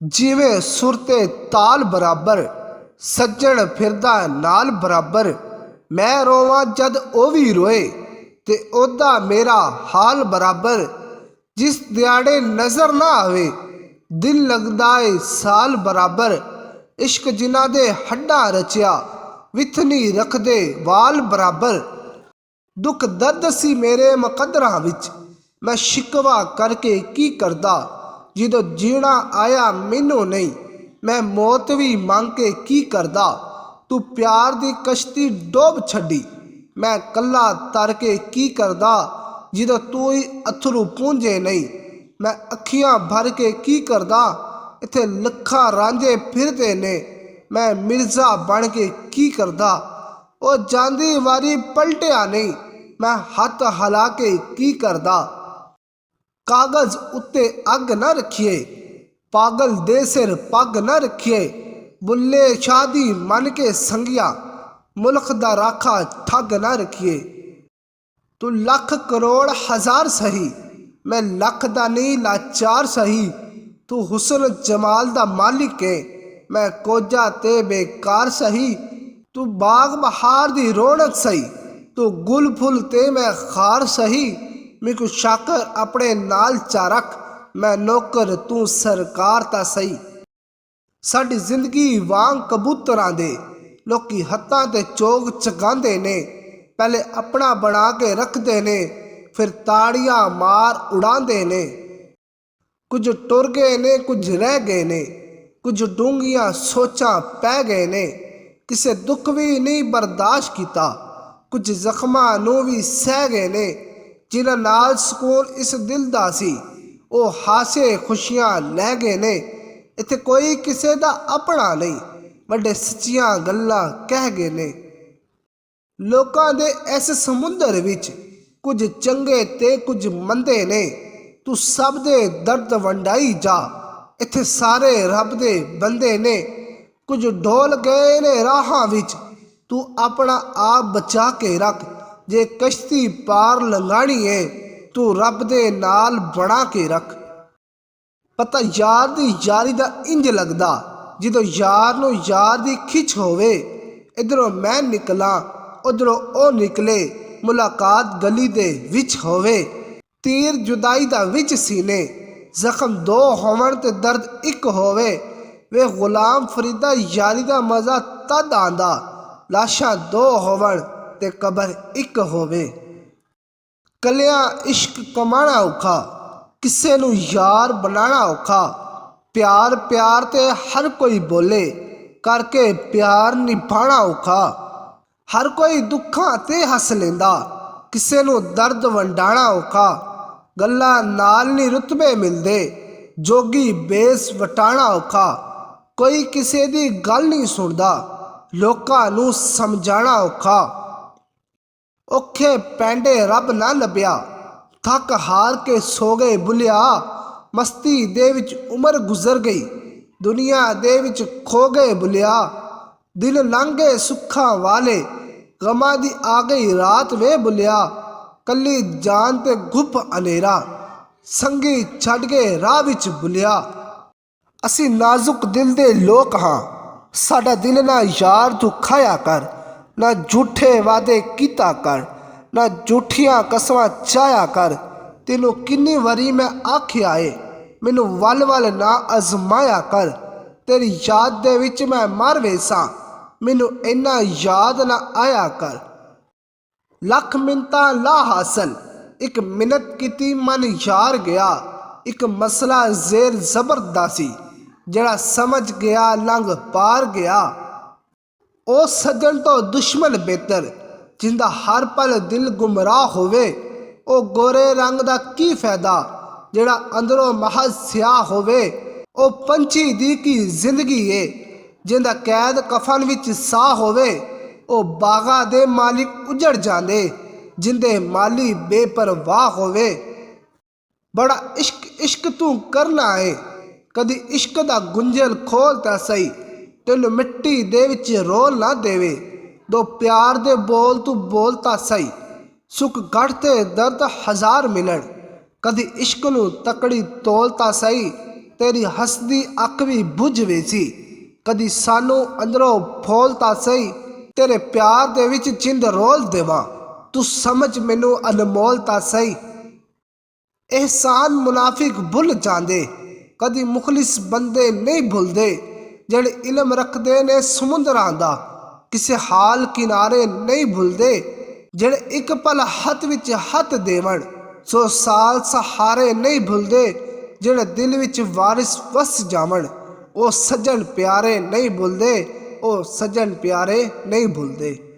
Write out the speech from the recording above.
ਜਿਵੇਂ ਸੁਰ ਤੇ ਤਾਲ ਬਰਾਬਰ, ਸੱਜਣ ਫਿਰਦਾ ਨਾਲ ਬਰਾਬਰ। ਮੈਂ ਰੋਵਾਂ ਜਦ ਉਹ ਵੀ ਰੋਏ, ਤੇ ਉਹਦਾ ਮੇਰਾ ਹਾਲ ਬਰਾਬਰ। ਜਿਸ ਦਿਹਾੜੇ ਨਜ਼ਰ ਨਾ ਆਵੇ, ਦਿਲ ਲੱਗਦਾ ਏ ਸਾਲ ਬਰਾਬਰ। ਇਸ਼ਕ ਜਿਨ੍ਹਾਂ ਦੇ ਹੱਡਾਂ ਰਚਿਆ, ਵਿਥ ਨਹੀਂ ਰੱਖਦੇ ਵਾਲ ਬਰਾਬਰ। ਦੁੱਖ ਦਰਦ ਸੀ ਮੇਰੇ ਮੁਕੱਦਰਾਂ ਵਿੱਚ, ਮੈਂ ਸ਼ਿਕਵਾ ਕਰਕੇ ਕੀ ਕਰਦਾ। ਜਦੋਂ ਜੀਣਾ ਆਇਆ ਮੈਨੂੰ ਨਹੀਂ, ਮੈਂ ਮੌਤ ਵੀ ਮੰਗ ਕੇ ਕੀ ਕਰਦਾ। ਤੂੰ ਪਿਆਰ ਦੀ ਕਸ਼ਤੀ ਡੋਬ ਛੱਡੀ, ਮੈਂ ਕੱਲਾ ਤਰ ਕੇ ਕੀ ਕਰਦਾ। ਜਦੋਂ ਤੂੰ ਹੀ ਅਥਰੂ ਪੂੰਝੇ ਨਹੀਂ, ਮੈਂ ਅੱਖੀਆਂ ਭਰ ਕੇ ਕੀ ਕਰਦਾ। ਇੱਥੇ ਲੱਖਾਂ ਰਾਂਝੇ ਫਿਰਦੇ ਨੇ, ਮੈਂ ਮਿਰਜ਼ਾ ਬਣ ਕੇ ਕੀ ਕਰਦਾ। ਉਹ ਜਾਂਦੀ ਵਾਰੀ ਪਲਟਿਆ ਨਹੀਂ, ਮੈਂ ਹੱਥ ਹਿਲਾ ਕੇ ਕੀ ਕਰਦਾ। ਕਾਗਜ਼ ਉੱਤੇ ਅੱਗ ਨਾ ਰੱਖੀਏ, ਪਾਗਲ ਦੇ ਸਿਰ ਪੱਗ ਨਾ ਰੱਖੀਏ। ਬੁੱਲੇ ਸ਼ਾਹ ਦੀ ਮੰਨ ਕੇ ਸੰਗਿਆ, ਮੁਲਕ ਦਾ ਰਾਖਾ ਠੱਗ ਨਾ ਰੱਖੀਏ। ਤੂੰ ਲੱਖ ਕਰੋੜ ਹਜ਼ਾਰ ਸਹੀ, ਮੈਂ ਲੱਖ ਦਾ ਨਹੀਂ ਲਾਚਾਰ ਸਹੀ। ਤੂੰ ਹੁਸਨ ਜਮਾਲ ਦਾ ਮਾਲਿਕ ਏ, ਮੈਂ ਕੋਝਾ ਤੇ ਬੇਕਾਰ ਸਹੀ। ਤੂੰ ਬਾਗ ਬਹਾਰ ਦੀ ਰੌਣਕ ਸਹੀ, ਤੂੰ ਗੁਲ ਫੁੱਲ ਤੇ ਮੈਂ ਖਾਰ ਸਹੀ। ਮੈਨੂੰ ਸ਼ਾਕਰ ਆਪਣੇ ਨਾਲ ਚਾਰਕ, ਮੈਂ ਨੌਕਰ ਤੂੰ ਸਰਕਾਰ ਤਾਂ ਸਹੀ। ਸਾਡੀ ਜ਼ਿੰਦਗੀ ਵਾਂਗ ਕਬੂਤਰਾਂ ਦੇ, ਲੋਕੀ ਹੱਥਾਂ ਤੇ ਚੋਗ ਚਗਾਉਂਦੇ ਨੇ। ਪਹਿਲੇ ਆਪਣਾ ਬਣਾ ਕੇ ਰੱਖਦੇ ਨੇ, ਫਿਰ ਤਾੜੀਆਂ ਮਾਰ ਉਡਾਉਂਦੇ ਨੇ। ਕੁਝ ਟੁਰ ਗਏ ਨੇ, ਕੁਝ ਰਹਿ ਗਏ ਨੇ, ਕੁਝ ਡੂੰਘੀਆਂ ਸੋਚਾਂ ਪੈ ਗਏ ਨੇ। ਕਿਸੇ ਦੁੱਖ ਵੀ ਨਹੀਂ ਬਰਦਾਸ਼ਤ ਕੀਤਾ, ਕੁਝ ਜ਼ਖਮਾਂ ਨੂੰ ਵੀ ਸਹਿ ਗਏ ਨੇ। ਜਿਨ੍ਹਾਂ ਨਾਲ ਸਕੂਨ ਇਸ ਦਿਲ ਦਾ ਸੀ, ਉਹ ਹਾਸੇ ਖੁਸ਼ੀਆਂ ਲੈ ਗਏ ਨੇ। ਇੱਥੇ ਕੋਈ ਕਿਸੇ ਦਾ ਆਪਣਾ ਨਹੀਂ, ਵੱਡੇ ਸੱਚੀਆਂ ਗੱਲਾਂ ਕਹਿ ਗਏ ਨੇ। ਲੋਕਾਂ ਦੇ ਇਸ ਸਮੁੰਦਰ ਵਿੱਚ ਕੁਝ ਚੰਗੇ ਤੇ ਕੁਝ ਮੰਦੇ ਨੇ। ਤੂੰ ਸਭ ਦੇ ਦਰਦ ਵੰਡਾਈ ਜਾ, ਇੱਥੇ ਸਾਰੇ ਰੱਬ ਦੇ ਬੰਦੇ ਨੇ। ਕੁਝ ਡੋਲ ਗਏ ਨੇ ਰਾਹਾਂ ਵਿੱਚ, ਤੂੰ ਆਪਣਾ ਆਪ ਬਚਾ ਕੇ ਰੱਖ। ਜੇ ਕਸ਼ਤੀ ਪਾਰ ਲੰਘਾਣੀ ਏ, ਤੂੰ ਰੱਬ ਦੇ ਨਾਲ ਬਣਾ ਕੇ ਰੱਖ। ਪਤਾ ਯਾਰ ਦੀ ਯਾਰੀ ਦਾ ਇੰਜ ਲੱਗਦਾ, ਜਦੋਂ ਯਾਰ ਨੂੰ ਯਾਰ ਦੀ ਖਿੱਚ ਹੋਵੇ। ਇੱਧਰੋਂ ਮੈਂ ਨਿਕਲਾਂ, ਉੱਧਰੋਂ ਉਹ ਨਿਕਲੇ, ਮੁਲਾਕਾਤ ਗਲੀ ਦੇ ਵਿੱਚ ਹੋਵੇ। ਤੀਰ ਜੁਦਾਈ ਦਾ ਵਿੱਚ ਸੀਨੇ, ਜ਼ਖਮ ਦੋ ਹੋਵਣ ਤੇ ਦਰਦ ਇੱਕ ਹੋਵੇ। ਵੇ ਗੁਲਾਮ ਫਰੀਦਾ ਯਾਰੀ ਦਾ ਮਜ਼ਾ ਤਦ ਆਂਦਾ, ਲਾਸ਼ਾਂ ਦੋ ਹੋਵਣ ਤੇ ਕਬਰ ਇੱਕ ਹੋਵੇ। ਕੱਲਿਆਂ ਇਸ਼ਕ ਕਮਾਣਾ ਔਖਾ, ਕਿਸੇ ਨੂੰ ਯਾਰ ਬਣਾਉਣਾ ਔਖਾ। ਪਿਆਰ ਪਿਆਰ ਤੇ ਹਰ ਕੋਈ ਬੋਲੇ, ਕਰਕੇ ਪਿਆਰ ਨਿਭਾਉਣਾ ਔਖਾ। ਹਰ ਕੋਈ ਦੁੱਖਾਂ ਤੇ ਹੱਸ ਲੈਂਦਾ, ਕਿਸੇ ਨੂੰ ਦਰਦ ਵੰਡਾਣਾ ਔਖਾ। ਗੱਲਾਂ ਨਾਲ ਨਹੀਂ ਰੁਤਬੇ ਮਿਲਦੇ, ਜੋਗੀ ਬੇਸ ਵਟਾਣਾ ਔਖਾ। ਕੋਈ ਕਿਸੇ ਦੀ ਗੱਲ ਨਹੀਂ ਸੁਣਦਾ, ਲੋਕਾਂ ਨੂੰ ਸਮਝਾਣਾ ਔਖਾ। ਔਖੇ ਪੈਂਡੇ ਰੱਬ ਨਾ ਲੱਭਿਆ, ਥੱਕ ਹਾਰ ਕੇ ਸੋ ਗਏ ਭੁੱਲਿਆ। ਮਸਤੀ ਦੇ ਵਿੱਚ ਉਮਰ ਗੁਜ਼ਰ ਗਈ, ਦੁਨੀਆ ਦੇ ਵਿੱਚ ਖੋ ਗਏ ਭੁੱਲਿਆ। ਦਿਨ ਲੰਘ ਗਏ ਸੁੱਖਾਂ ਵਾਲੇ, ਗਮਾਂ ਦੀ ਆ ਗਈ ਰਾਤ ਵੇ ਭੁੱਲਿਆ। ਕੱਲੀ ਜਾਨ ਤੇ ਗੁੱਪ ਹਨੇਰਾ, ਸੰਗੀ ਛੱਡ ਕੇ ਰਾਹ ਵਿੱਚ ਭੁੱਲਿਆ। ਅਸੀਂ ਨਾਜ਼ੁਕ ਦਿਲ ਦੇ ਲੋਕ ਹਾਂ, ਸਾਡਾ ਦਿਲ ਨਾ ਯਾਰ ਤੂੰ ਖਾਇਆ ਕਰ। ਨਾ ਝੂਠੇ ਵਾਅਦੇ ਕੀਤਾ ਕਰ, ਨਾ ਝੂਠੀਆਂ ਕਸਮਾਂ ਚਾਹਿਆ ਕਰ। ਤੈਨੂੰ ਕਿੰਨੀ ਵਾਰੀ ਮੈਂ ਆਖਿਆ ਏ, ਮੈਨੂੰ ਵੱਲ ਵੱਲ ਨਾ ਅਜ਼ਮਾਇਆ ਕਰ। ਤੇਰੀ ਯਾਦ ਦੇ ਵਿੱਚ ਮੈਂ ਮਰ ਵੇਸਾਂ, ਮੈਨੂੰ ਇੰਨਾ ਯਾਦ ਨਾ ਆਇਆ ਕਰ। ਲੱਖ ਮਿੰਨਤਾਂ ਲਾ ਹਾਸਲ, ਇੱਕ ਮਿੰਨਤ ਕੀਤੀ ਮਨ ਯਾਰ ਗਿਆ। ਇੱਕ ਮਸਲਾ ਜ਼ੇਰ ਜ਼ਬਰ ਦਾ ਸੀ, ਜਿਹੜਾ ਸਮਝ ਗਿਆ ਲੰਘ ਪਾਰ ਗਿਆ। ਉਹ ਸੱਜਣ ਤੋਂ ਦੁਸ਼ਮਣ ਬਿਹਤਰ, ਜਿੰਦਾ ਹਰ ਪਲ ਦਿਲ ਗੁੰਮਰਾਹ ਹੋਵੇ। ਉਹ ਗੋਰੇ ਰੰਗ ਦਾ ਕੀ ਫਾਇਦਾ, ਜਿਹੜਾ ਅੰਦਰੋਂ ਮਹਜ਼ ਸਿਆਹ ਹੋਵੇ। ਉਹ ਪੰਛੀ ਦੀ ਕੀ ਜ਼ਿੰਦਗੀ ਏ, ਜਿੰਦਾ ਕੈਦ ਕਫਨ ਵਿੱਚ ਸਾਹ ਹੋਵੇ। ਉਹ ਬਾਗਾਂ ਦੇ ਮਾਲਿਕ ਉਜੜ ਜਾਂਦੇ, ਜਿੰਦੇ ਮਾਲੀ ਬੇਪਰਵਾਹ ਹੋਵੇ। ਬੜਾ ਇਸ਼ਕ ਇਸ਼ਕ ਤੂੰ ਕਰਨਾ ਏ, ਕਦੀ ਇਸ਼ਕ ਦਾ ਗੁੰਝਲ ਖੋਲ ਤਾਂ ਸਹੀ। ਤੈਨੂੰ ਮਿੱਟੀ ਦੇ ਵਿੱਚ ਰੋਲ ਨਾ ਦੇਵੇ, ਦੋ ਪਿਆਰ ਦੇ ਬੋਲ ਤੂੰ ਬੋਲ ਤਾਂ ਸਹੀ। ਸੁੱਖ ਗੜ ਤੇ ਦਰਦ ਹਜ਼ਾਰ ਮਿਲਣ, ਕਦੀ ਇਸ਼ਕ ਨੂੰ ਤਕੜੀ ਤੋਲ ਤਾਂ ਸਹੀ। ਤੇਰੀ ਹੱਸਦੀ ਅੱਖ ਵੀ ਬੁਝ ਵੇ ਸੀ। ਕਦੀ ਸਾਨੂੰ ਅੰਦਰੋਂ ਫੋਲ ਤਾਂ ਸਹੀ, ਤੇਰੇ ਪਿਆਰ ਦੇ ਵਿੱਚ ਜਿੰਦ ਰੋਲ ਦੇਵਾਂ। ਤੂੰ ਸਮਝ ਮੈਨੂੰ ਅਨਮੋਲ ਤਾਂ ਸਹੀ। ਇਹਸਾਨ ਮੁਨਾਫਿਕ ਭੁੱਲ ਜਾਂਦੇ, ਕਦੀ ਮੁਖਲਿਸ ਬੰਦੇ ਨਹੀਂ ਭੁੱਲਦੇ। ਜਿਹੜੇ ਇਲਮ ਰੱਖਦੇ ਨੇ ਸਮੁੰਦਰਾਂ ਦਾ, ਕਿਸੇ ਹਾਲ ਕਿਨਾਰੇ ਨਹੀਂ ਭੁੱਲਦੇ। ਜਿਹੜੇ ਇੱਕ ਪਲ ਹੱਥ ਵਿੱਚ ਹੱਥ ਦੇਵਣ, 100 ਸਾਲ ਸਹਾਰੇ ਨਹੀਂ ਭੁੱਲਦੇ। ਜਿਹੜੇ ਦਿਲ ਵਿੱਚ ਵਾਰਿਸ ਵਸ ਜਾਵਣ, ਉਹ ਸੱਜਣ ਪਿਆਰੇ ਨਹੀਂ ਭੁੱਲਦੇ। ਉਹ ਸੱਜਣ ਪਿਆਰੇ ਨਹੀਂ ਭੁੱਲਦੇ।